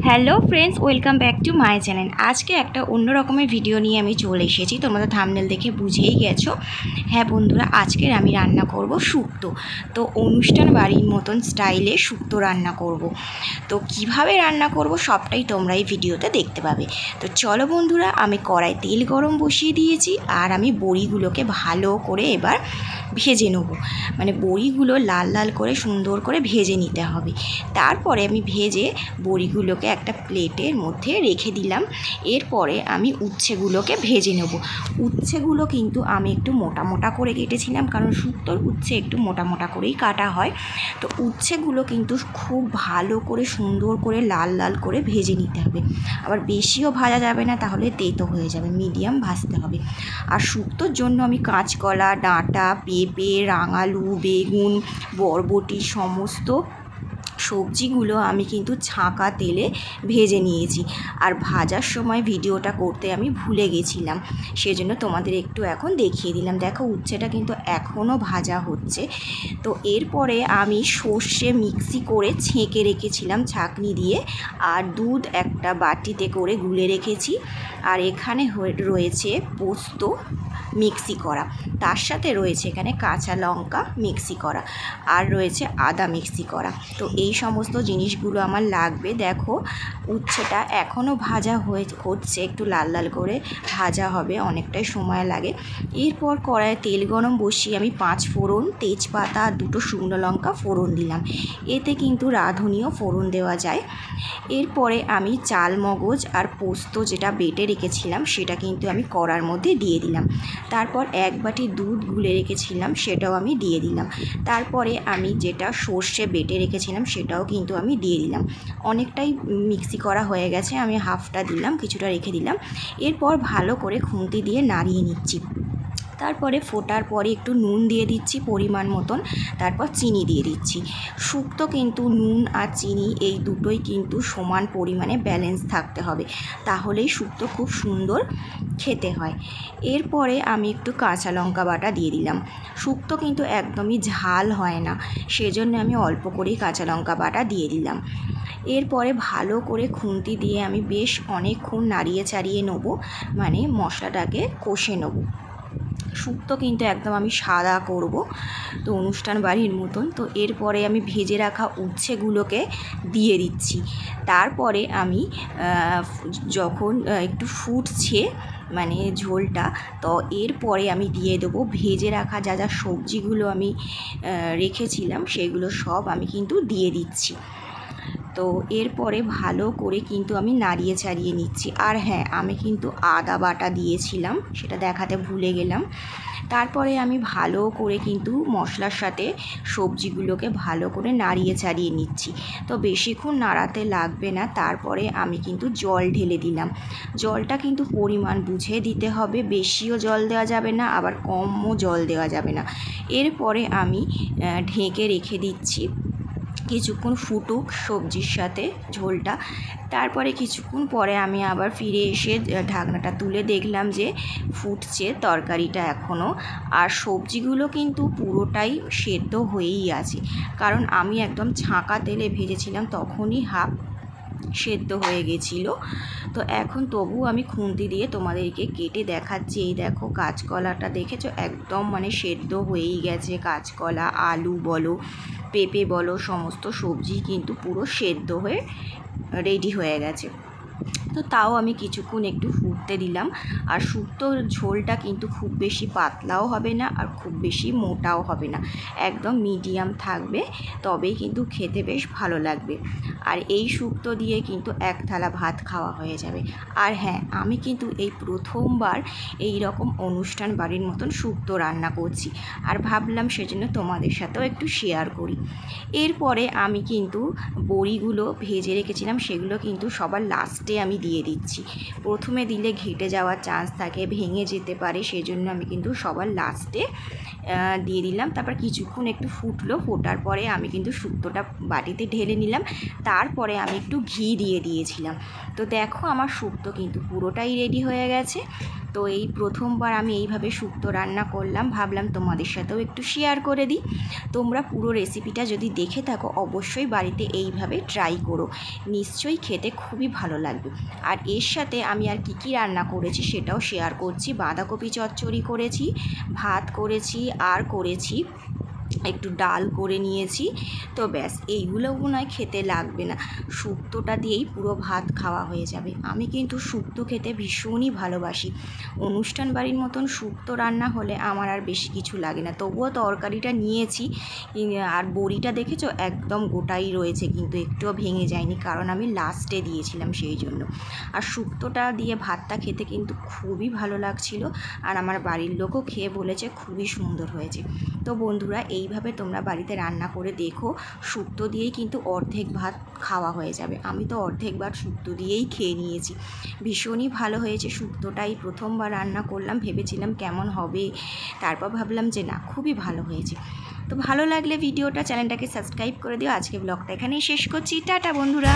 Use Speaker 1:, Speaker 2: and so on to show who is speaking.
Speaker 1: Hello friends, welcome back to my channel. আজকে একটা অন্য রকমের ভিডিও নিয়ে আমি চলে এসেছি। তোমাদের থাম্বনেল দেখে বুঝেই গেছো। হ্যাঁ বন্ধুরা, আজকের আমি রান্না করব শুক্তো। তো অনুষ্ঠান বাড়ির মতন স্টাইলে শুক্তো রান্না করব। তো কিভাবে রান্না করব সবটাই তোমরা এই ভিডিওতে দেখতে পাবে। তো চলো বন্ধুরা, আমি কড়াই তেল গরম বসিয়ে দিয়েছি আর আমি বড়িগুলোকে ভালো করে এবার ভেজে নেব। মানে বড়িগুলো লাল লাল করে সুন্দর করে ভেজে নিতে হবে। তারপরে আমি ভেজে বড়িগুলোকে একটা প্লেটের মধ্যে রেখে দিলাম। এরপরে আমি উচ্ছেগুলোকে ভেজে নেব। উচ্ছেগুলো কিন্তু আমি একটু মোটা মোটা করে কেটেছিলাম, কারণ শুক্তোর উচ্ছে একটু মোটা মোটা করেই কাটা হয়। তো উচ্ছেগুলো কিন্তু খুব ভালো করে সুন্দর করে লাল লাল করে ভেজে নিতে হবে। আবার বেশিও ভাজা যাবে না, তাহলে তেতো হয়ে যাবে, মিডিয়াম ভাজতে হবে। আর শুক্তোর জন্য আমি কাঁচকলা, ডাঁটা, পেঁপে, রাঙালু, বেগুন, বরবটি সমস্ত সবজিগুলো আমি কিন্তু ছাঁকা তেলে ভেজে নিয়েছি। আর ভাজার সময় ভিডিওটা করতে আমি ভুলে গেছিলাম, সেজন্য তোমাদের একটু এখন দেখিয়ে দিলাম। দেখো উচ্ছেটা কিন্তু এখনও ভাজা হচ্ছে। তো এরপরে আমি সর্ষে মিক্সি করে ছেঁকে রেখেছিলাম ছাঁকনি দিয়ে, আর দুধ একটা বাটিতে করে গুলে রেখেছি। আর এখানে রয়েছে পোস্ত মিক্সি করা, তার সাথে রয়েছে এখানে কাঁচা লঙ্কা মিক্সি করা, আর রয়েছে আদা মিক্সি করা। তো এই সমস্ত জিনিসগুলো আমার লাগবে। দেখো উচ্ছেটা এখনও ভাজা হচ্ছে, একটু লাল লাল করে ভাজা হবে, অনেকটাই সময় লাগে। এরপর কড়াইয়ে তেল গরম বসিয়ে আমি 5 ফোড়ন, তেজপাতা, 2টো শুকনো লঙ্কা ফোড়ন দিলাম। এতে কিন্তু রাঁধুনিও ফোড়ন দেওয়া যায়। এরপরে আমি চাল মগজ আর পোস্ত যেটা বেটে রেখেছিলাম সেটা কিন্তু আমি কড়ার মধ্যে দিয়ে দিলাম। তারপর 1 বাটি দুধ গুলে রেখেছিলাম সেটাও আমি দিয়ে দিলাম। তারপরে আমি যেটা সর্ষে বেটে রেখেছিলাম সেটাও কিন্তু আমি দিয়ে দিলাম। অনেকটাই মিক্সি করা হয়ে গেছে, আমি হাফটা দিলাম, কিছুটা রেখে দিলাম। এরপর ভালো করে খুন্তি দিয়ে নাড়িয়ে নিচ্ছি। তারপরে ফোটার পরে একটু নুন দিয়ে দিচ্ছি পরিমাণ মতন, তারপর চিনি দিয়ে দিচ্ছি। শুক্তো কিন্তু নুন আর চিনি এই দুটোই কিন্তু সমান পরিমাণে ব্যালেন্স থাকতে হবে, তাহলেই শুক্তো খুব সুন্দর খেতে হয়। এরপরে আমি একটু কাঁচা লঙ্কা বাটা দিয়ে দিলাম। শুক্তো কিন্তু একদমই ঝাল হয় না, সেজন্য আমি অল্প করেই কাঁচা লঙ্কা বাটা দিয়ে দিলাম। এরপরে ভালো করে খুন্তি দিয়ে আমি বেশ অনেকক্ষণ নাড়িয়ে চাড়িয়ে নেবো, মানে মশলাটাকে কষে নেবো। শুক্তো কিন্তু একদম আমি সাদা করব, তো অনুষ্ঠান বাড়ির মতন। তো এরপরে আমি ভেজে রাখা উচ্ছেগুলোকে দিয়ে দিচ্ছি। তারপরে আমি যখন একটু ফুটছে মানে ঝোলটা, তো এরপরে আমি দিয়ে দেবো ভেজে রাখা যা যা সবজিগুলো আমি রেখেছিলাম সেগুলো সব আমি কিন্তু দিয়ে দিচ্ছি। তো এরপরে ভালো করে কিন্তু আমি নাড়িয়ে চাড়িয়ে নিচ্ছি। আর হ্যাঁ, আমি কিন্তু আদা বাটা দিয়েছিলাম, সেটা দেখাতে ভুলে গেলাম। তারপরে আমি ভালো করে কিন্তু মশলার সাথে সবজিগুলোকে ভালো করে নাড়িয়ে চাড়িয়ে নিচ্ছি। তো বেশিক্ষণ নাড়াতে লাগবে না। তারপরে আমি কিন্তু জল ঢেলে দিলাম। জলটা কিন্তু পরিমাণ বুঝে দিতে হবে, বেশিও জল দেওয়া যাবে না, আবার কমও জল দেওয়া যাবে না। এরপরে আমি ঢেকে রেখে দিচ্ছি কিছুক্ষণ ফুটুক সবজির সাথে ঝোলটা। তারপরে কিছুক্ষণ পরে আমি আবার ফিরে এসে ঢাকনাটা তুলে দেখলাম যে ফুটছে তরকারিটা এখনও, আর সবজিগুলো কিন্তু পুরোটাই সেদ্ধ হয়েই আছে, কারণ আমি একদম ছাঁকা তেলে ভেজেছিলাম, তখনই হাফ সেদ্ধ হয়ে গেছিলো। তো এখন তবু আমি খুন্তি দিয়ে তোমাদেরকে কেটে দেখাচ্ছি। এই দেখো কাঁচকলাটা দেখেছো, একদম মানে সেদ্ধ হয়েই গেছে। কাঁচকলা, আলু বলো, পেঁপে বলো, সমস্ত সবজি কিন্তু পুরো সেদ্ধ হয়ে রেডি হয়ে গেছে। তো তাও আমি কিছুক্ষণ একটু ফুটতে দিলাম। আর শুক্তোর ঝোলটা কিন্তু খুব বেশি পাতলাও হবে না আর খুব বেশি মোটাও হবে না, একদম মিডিয়াম থাকবে, তবেই কিন্তু খেতে বেশ ভালো লাগবে। আর এই শুক্তো দিয়ে কিন্তু 1 থালা ভাত খাওয়া হয়ে যাবে। আর হ্যাঁ, আমি কিন্তু এই প্রথমবার এই রকম অনুষ্ঠান বাড়ির মতন শুক্তো রান্না করছি, আর ভাবলাম সেজন্য তোমাদের সাথেও একটু শেয়ার করি। এরপরে আমি কিন্তু বড়িগুলো ভেজে রেখেছিলাম, সেগুলো কিন্তু সবার লাস্টে আমি দিয়ে দিচ্ছি। প্রথমে দিলে ঘেটে যাওয়ার চান্স থাকে, ভেঙে যেতে পারে, সেজন্য আমি কিন্তু সবার লাস্টে দিয়ে দিলাম। তারপর কিছুক্ষণ একটু ফুটলো, ফোটার পরে আমি কিন্তু শুক্তোটা বাটিতে ঢেলে নিলাম। তারপরে আমি একটু ঘি দিয়ে দিয়েছিলাম। তো দেখো আমার শুক্তো কিন্তু পুরোটাই রেডি হয়ে গেছে। তো এই প্রথমবার আমি এইভাবে শুক্তো রান্না করলাম, ভাবলাম তোমাদের সাথেও একটু শেয়ার করে দিই। তোমরা পুরো রেসিপিটা যদি দেখে থাকো অবশ্যই বাড়িতে এইভাবে ট্রাই করো, নিশ্চয়ই খেতে খুবই ভালো লাগবে। আর এর সাথে আমি আর কী রান্না করেছি সেটাও শেয়ার করছি। বাঁধাকপি চচ্চড়ি করেছি, ভাত করেছি, আর করেছি একটু ডাল করে নিয়েছি। তো ব্যাস, এইগুলো মনে হয় খেতে লাগবে না, শুক্তোটা দিয়েই পুরো ভাত খাওয়া হয়ে যাবে। আমি কিন্তু শুক্তো খেতে ভীষণই ভালোবাসি। অনুষ্ঠান বাড়ির মতন শুক্তো রান্না হলে আমার আর বেশি কিছু লাগে না। তবুও তরকারিটা নিয়েছি, আর বড়িটা দেখেছো একদম গোটাই রয়েছে, কিন্তু একটুও ভেঙে যায়নি, কারণ আমি লাস্টে দিয়েছিলাম সেই জন্য। আর শুক্তোটা দিয়ে ভাতটা খেতে কিন্তু খুবই ভালো লাগছিল, আর আমার বাড়ির লোকও খেয়ে বলেছে খুবই সুন্দর হয়েছে। তো বন্ধুরা, এইভাবে তোমরা বাড়িতে রান্না করে দেখো, শুক্তো দিয়েই কিন্তু অর্ধেক ভাত খাওয়া হয়ে যাবে। আমি তো অর্ধেক ভাত শুক্তো দিয়েই খেয়ে নিয়েছি। ভীষণই ভালো হয়েছে শুক্তোটাই প্রথমবার রান্না করলাম, ভেবেছিলাম কেমন হবে, তারপর ভাবলাম যে না, খুবই ভালো হয়েছে। তো ভালো লাগলে ভিডিওটা, চ্যানেলটাকে সাবস্ক্রাইব করে দিও। আজকে ব্লগটা এখানেই শেষ করছি। টাটা বন্ধুরা।